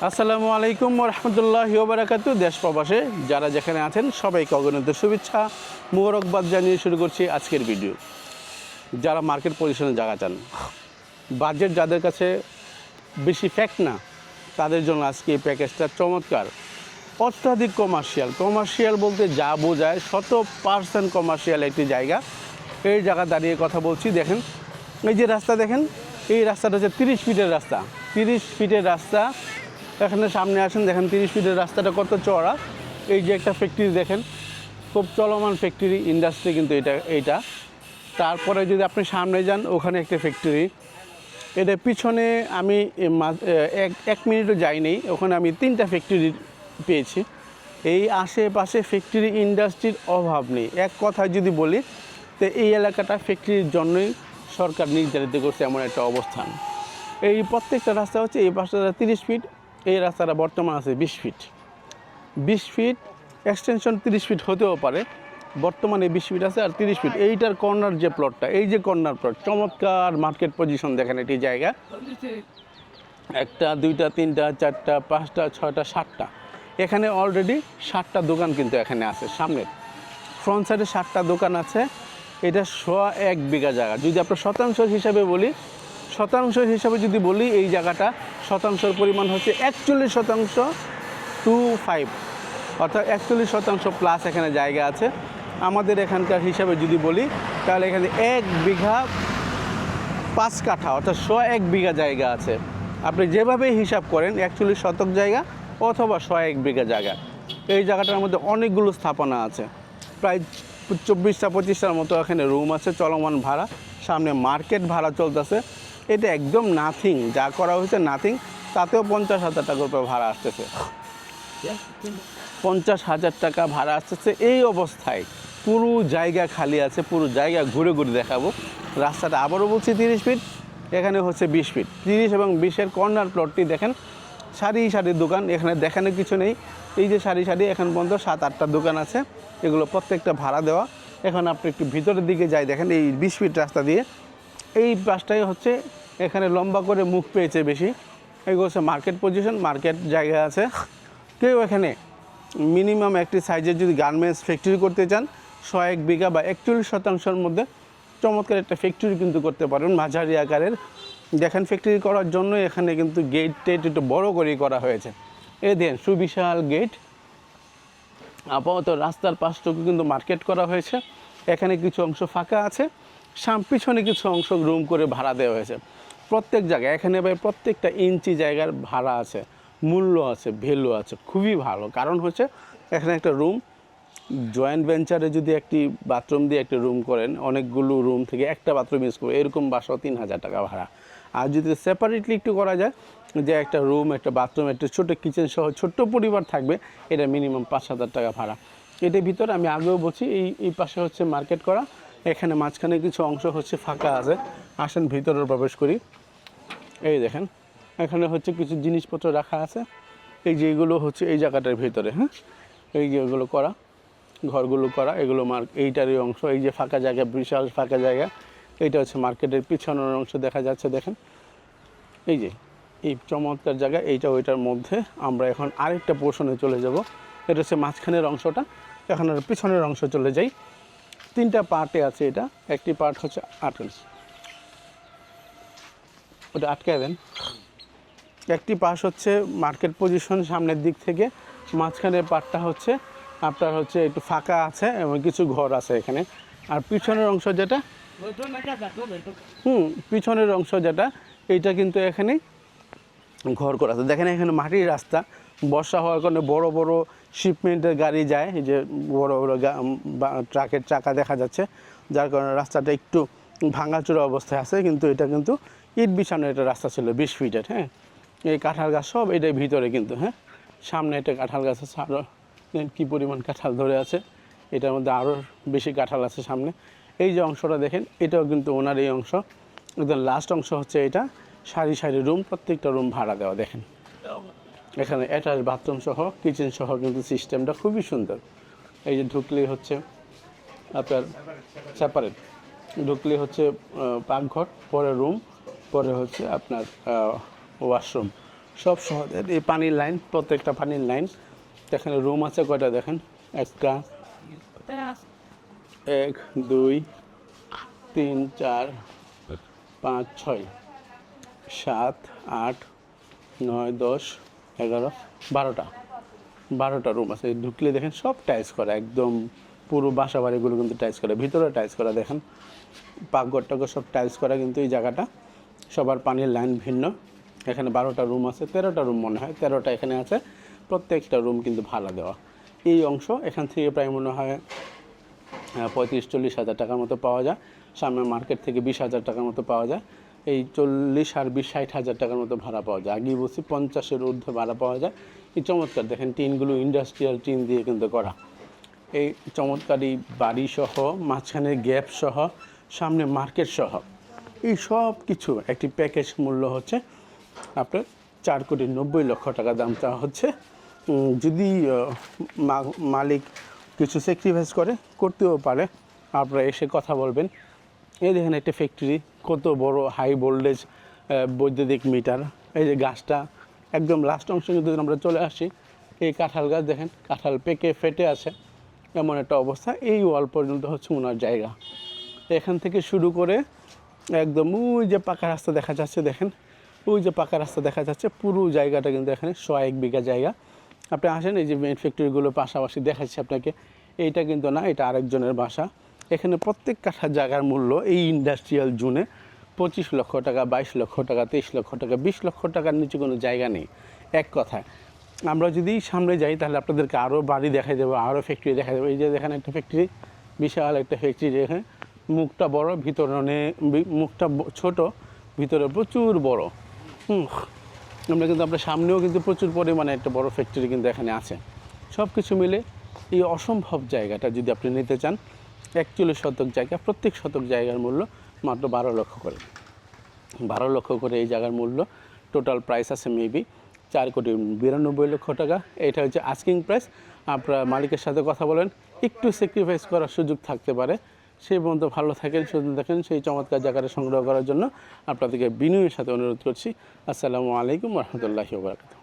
আসসালামু আলাইকুম ওয়া রাহমাতুল্লাহি ওয়া বারাকাতুহু। দেশ প্রবাসে যারা যেখানে আছেন সবাইকে অগণিত শুভেচ্ছা মোবারকবাদ জানিয়ে শুরু করছি আজকের ভিডিও। যারা মার্কেট পজিশনে জায়গা চান, বাজেট যাদের কাছে বেশি ফ্যাক্ট না, তাদের জন্য আজকে এই প্যাকেজটা চমৎকার। অত্যাধিক কমার্শিয়াল বলতে যা বোঝায় 100% কমার্শিয়াল একটি জায়গা। এই জায়গা দাঁড়িয়ে কথা বলছি। দেখেন এই যে রাস্তা, দেখেন এই রাস্তাটা হচ্ছে 30 ফিটের রাস্তা। 30 ফিটের রাস্তা, এখানে সামনে আসেন, দেখেন 30 ফিটের রাস্তাটা কত চওড়া। এই যে একটা ফ্যাক্টরি দেখেন, খুব চলমান ফ্যাক্টরি, ইন্ডাস্ট্রি কিন্তু এইটা। তারপরে যদি আপনি সামনে যান, ওখানে একটা ফ্যাক্টরি। এটা পিছনে আমি এক মিনিটও যাইনি, ওখানে আমি 3টা ফ্যাক্টরি পেয়েছি। এই আশেপাশে ফ্যাক্টরি ইন্ডাস্ট্রির অভাব নেই। এক কথায় যদি বলি, তো এই এলাকাটা ফ্যাক্টরির জন্যই সরকার নির্ধারিত করছে এমন একটা অবস্থান। এই প্রত্যেকটা রাস্তা হচ্ছে, এই পাশটা 30 ফিট, এই রাস্তাটা বর্তমান আছে 20 ফিট। 20 ফিট এক্সটেনশন 30 ফিট হতেও পারে, বর্তমানে 20 ফিট আছে। আর 30 ফিট এইটার কর্নার যে প্লটটা, এই যে কর্নার প্লট, চমৎকার মার্কেট পজিশন। দেখেন এটি জায়গা 1টা 2টা 3টা 4টা 5টা 6টা 7টা, এখানে অলরেডি 7টা দোকান কিন্তু এখানে আছে। সামনের ফ্রন্ট সাইডে 7টা দোকান আছে। এটা 1 বিঘা জায়গা। যদি আপনার শতাংশ হিসাবে যদি বলি, এই জায়গাটা শতাংশের পরিমাণ হচ্ছে 41.25, অর্থাৎ 41% প্লাস এখানে জায়গা আছে। আমাদের এখানকার হিসাবে যদি বলি, তাহলে এখানে 1 বিঘা 5 কাঠা, অর্থাৎ 1 বিঘা জায়গা আছে। আপনি যেভাবে হিসাব করেন, 41 শতক জায়গা অথবা 1 বিঘা জায়গা। এই জায়গাটার মধ্যে অনেকগুলো স্থাপনা আছে, প্রায় 24টা-25টার মতো এখানে রুম আছে, চলমান ভাড়া। সামনে মার্কেট ভাড়া চলতেছে। এটা একদম নাথিং, যা করা হয়েছে নাথিং। তাতেও 50,000 টাকা করে ভাড়া আসতেছে। 50,000 টাকা ভাড়া আসতেছে। এই অবস্থায় পুরো জায়গা খালি আছে, পুরো জায়গা ঘুরে ঘুরে দেখাবো। রাস্তাটা আবারও বলছি 30 ফিট, এখানে হচ্ছে 20 ফিট। 30 এবং 20-এর কর্নার প্লটটি দেখেন, সারি সারি দোকান, এখানে দেখানোর কিছু নেই। এই যে সারি সারি, এখন পর্যন্ত 7-8টা দোকান আছে, এগুলো প্রত্যেকটা ভাড়া দেওয়া। এখন আপনি একটু ভিতরের দিকে যাই, দেখেন এই 20 ফিট রাস্তা দিয়ে এই পাশটাই হচ্ছে, এখানে লম্বা করে মুখ পেয়েছে বেশি। এগুলো হচ্ছে মার্কেট পজিশন, মার্কেট জায়গা আছে। কেউ এখানে মিনিমাম একটি সাইজের যদি গার্মেন্টস ফ্যাক্টরি করতে চান, 1 বিঘা বা 41% মধ্যে চমৎকার একটা ফ্যাক্টরি কিন্তু করতে পারেন, মাঝারি আকারের। দেখেন ফ্যাক্টরি করার জন্য এখানে কিন্তু গেট একটু বড় করেই করা হয়েছে। এই দেন সুবিশাল গেট। আপাতত রাস্তার পাশটুকু কিন্তু মার্কেট করা হয়েছে। এখানে কিছু অংশ ফাঁকা আছে, পিছনে কিছু অংশ রুম করে ভাড়া দেওয়া হয়েছে। প্রত্যেক জায়গায় এখানে ভাই প্রত্যেকটা ইঞ্চি জায়গার ভাড়া আছে, মূল্য আছে, ভ্যালু আছে, খুবই ভালো। কারণ হচ্ছে এখানে একটা রুম, জয়েন্ট ভেঞ্চারে যদি একটি বাথরুম দিয়ে একটা রুম করেন, অনেকগুলো রুম থেকে একটা বাথরুম ইউজ করবে, এরকম বাসাও 3,000 টাকা ভাড়া। আর যদি সেপারেটলি একটু করা যায়, যে একটা রুম, একটা বাথরুম, একটা ছোটো কিচেন সহ ছোট্ট পরিবার থাকবে, এটা মিনিমাম 5,000 টাকা ভাড়া। এটার ভিতরে আমি আগেও বলছি, এই পাশে হচ্ছে মার্কেট করা, এখানে মাঝখানে কিছু অংশ হচ্ছে ফাঁকা আছে। আসেন ভিতরে প্রবেশ করি। এই দেখেন এখানে হচ্ছে কিছু জিনিসপত্র রাখা আছে। এই যে এগুলো হচ্ছে এই জায়গাটার ভিতরে, হ্যাঁ, এই যে এগুলো করা, ঘরগুলো করা, এগুলো এইটারই অংশ। এই যে ফাঁকা জায়গা, বিশাল ফাঁকা জায়গা, এইটা হচ্ছে মার্কেটের পিছনের অংশ দেখা যাচ্ছে। দেখেন এই যে এই চমৎকার জায়গা, এইটা ওইটার মধ্যে। আমরা এখন আরেকটা পোর্শনে চলে যাব। এটা হচ্ছে মাঝখানের অংশটা, এখন আর পিছনের অংশ চলে যাই। 3টা পার্টে আছে এটা। একটি পার্ট হচ্ছে ওটা আটকে দেন। একটি পাশ হচ্ছে মার্কেট পজিশন সামনের দিক থেকে, মাঝখানের পার্টটা হচ্ছে আপনার হচ্ছে একটু ফাঁকা আছে এবং কিছু ঘর আছে এখানে। আর পিছনের অংশ যেটা, পিছনের অংশ যেটা, এইটা কিন্তু এখানে ঘর করা আছে। দেখেন এখানে মাটির রাস্তা, বর্ষা হওয়ার কারণে বড় বড় শিপমেন্টের গাড়ি যায়, এই যে বড় বড় ট্রাকের চাকা দেখা যাচ্ছে, যার কারণে রাস্তাটা একটু ভাঙাচোরা অবস্থায় আছে। কিন্তু এটা কিন্তু ইট বিছানো একটা রাস্তা ছিল 20 ফিটের। হ্যাঁ, এই কাঁঠাল গাছ সব এটার ভিতরে কিন্তু। হ্যাঁ, সামনে একটা কাঁঠাল গাছ আছে, আরও কী পরিমাণ কাঁঠাল ধরে আছে, এটার মধ্যে আরও বেশি কাঁঠাল আছে সামনে। এই যে অংশটা দেখেন, এটাও কিন্তু ওনার এই অংশ। একদম লাস্ট অংশ হচ্ছে এটা, সারি সারি রুম, প্রত্যেকটা রুম ভাড়া দেওয়া। দেখেন এখানে অ্যাটাচ বাথরুম সহ, কিচেন সহ কিন্তু সিস্টেমটা খুবই সুন্দর। এই যে ঢুকলেই হচ্ছে আপনার সেপারেট, ঢুকলেই হচ্ছে পাকঘর, পরে রুম, পরে হচ্ছে আপনার ওয়াশরুম। সব সহজ। এই পানির লাইন, প্রত্যেকটা পানির লাইন। এখানে রুম আছে কয়টা দেখেন, একটা, 1 2 3 4 5 6 7 8 9 10 11 12টা রুম আছে। ঢুকলে দেখেন সব টাইলস করা, একদম পুরো বাসা বাড়িগুলো কিন্তু টাইলস করা, ভিতরে টাইলস করা। দেখেন পাকঘর টাকঘর সব টাইলস করা, কিন্তু এই জায়গাটা সবার পানির লাইন ভিন্ন। এখানে 12টা রুম আছে, 13টা রুম মনে হয়, 13টা এখানে আছে। প্রত্যেকটা রুম কিন্তু ভাড়া দেওয়া। এই অংশ এখান থেকে প্রায় মনে হয় 35-40 হাজার টাকার মতো পাওয়া যায়। সামনে মার্কেট থেকে 20 হাজার টাকার মতো পাওয়া যায়। এই 40 আর 20 60 হাজার টাকার মতো ভাড়া পাওয়া যায়। আগেই বলছি 50-এর ঊর্ধ্বে ভাড়া পাওয়া যায়। এই চমৎকার দেখেন টিনগুলো ইন্ডাস্ট্রিয়াল টিন দিয়ে কিন্তু করা। এই চমৎকার এই বাড়ি সহ, মাঝখানে গ্যাপ সহ, সামনে মার্কেট সহ, এই সব কিছু একটি প্যাকেজ মূল্য হচ্ছে আপনার 4,90,00,000 টাকা দাম চাওয়া হচ্ছে। যদি মালিক কিছু স্যাক্রিফাইস করতেও পারে, আপনারা এসে কথা বলবেন। এই দেখেন একটা ফ্যাক্টরি, কত বড় হাই ভোল্টেজ বৈদ্যুতিক মিটার। এই যে গাছটা একদম লাস্ট অংশ যদি আমরা চলে আসি, এই কাঁঠাল গাছ দেখেন, কাঁঠাল পেকে ফেটে আছে, এমন একটা অবস্থা। এই ওয়াল পর্যন্ত হচ্ছে ওনার জায়গা। এখান থেকে শুরু করে একদম ওই যে পাকা রাস্তা দেখা যাচ্ছে, দেখেন ওই যে পাকা রাস্তা দেখা যাচ্ছে, পুরো জায়গাটা কিন্তু এখানে 100 বিঘা জায়গা। আপনি আসেন, এই যে মেন ফ্যাক্টরিগুলো পাশাপাশি দেখাচ্ছি আপনাকে। এইটা কিন্তু না, এটা আরেকজনের বাসা। এখানে প্রত্যেক কাঠা জায়গার মূল্য এই ইন্ডাস্ট্রিয়াল জোনে 25 লক্ষ টাকা, 22 লক্ষ টাকা, 23 লক্ষ টাকা, 20 লক্ষ টাকার নিচে কোনো জায়গা নেই। এক কথায় আমরা যদি সামনে যাই তাহলে আপনাদেরকে আরও বাড়ি দেখা দেবো, আরও ফ্যাক্টরি দেখা দেবো। এই যে দেখেন একটা ফ্যাক্টরি, বিশাল একটা ফ্যাক্টরি। দেখেন মুখটা বড়, ভিতরে মুখটা ছোট, ভিতরে প্রচুর বড়। আমরা সামনেও কিন্তু প্রচুর পরিমাণে একটা বড় ফ্যাক্টরি কিন্তু এখানে আছে। সব কিছু মিলে এই অসম্ভব জায়গাটা যদি আপনি নিতে চান, 41 শতক জায়গা, প্রত্যেক শতক জায়গার মূল্য মাত্র 12 লক্ষ করে। 12 লক্ষ করে এই জায়গার মূল্য। টোটাল প্রাইস আছে মেবি 4,92,00,000 টাকা। এটা হচ্ছে আস্কিং প্রাইস। আপনারা মালিকের সাথে কথা বলেন, একটু স্যাক্রিফাইস করার সুযোগ থাকতে পারে। সেই পর্যন্ত ভালো থাকেন, সুযোগ দেখেন। সেই চমৎকার জায়গাটা সংগ্রহ করার জন্য আপনাদেরকে বিনয়ের সাথে অনুরোধ করছি। আসসালামু আলাইকুম রহমতুল্লাহি ওয়া বারাকাতুহু।